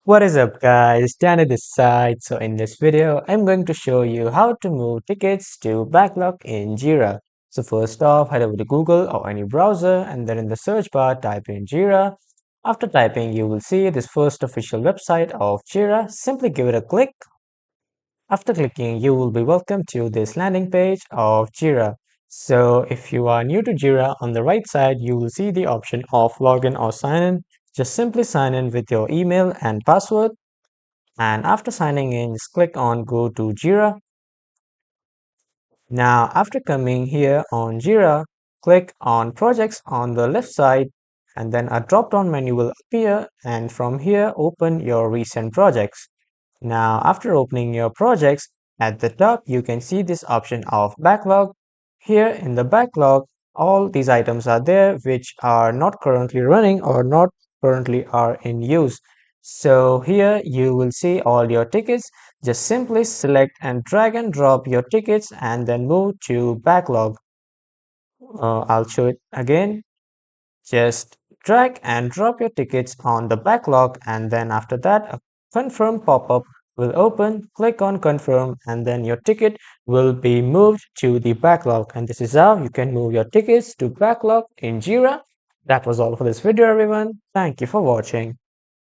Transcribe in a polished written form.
What is up guys, Danny this side. So in this video, I'm going to show you how to move tickets to Backlog in Jira. So first off, head over to Google or any browser and then in the search bar, type in Jira. After typing, you will see this first official website of Jira. Simply give it a click. After clicking, you will be welcomed to this landing page of Jira. So if you are new to Jira, on the right side, you will see the option of login or sign in. Just simply sign in with your email and password. And after signing in, just click on Go to Jira. Now, after coming here on Jira, click on Projects on the left side, and then a drop-down menu will appear, and from here, open your recent projects. Now, after opening your projects, at the top, you can see this option of Backlog. Here in the Backlog, all these items are there which are not currently running or not currently are in use. So here you will see all your tickets. Just simply select and drag and drop your tickets and then move to Backlog. I'll show it again. Just drag and drop your tickets on the backlog, and then after that a confirm pop-up will open. Click on confirm and then your ticket will be moved to the backlog, and this is how you can move your tickets to backlog in Jira. That was all for this video everyone. Thank you for watching.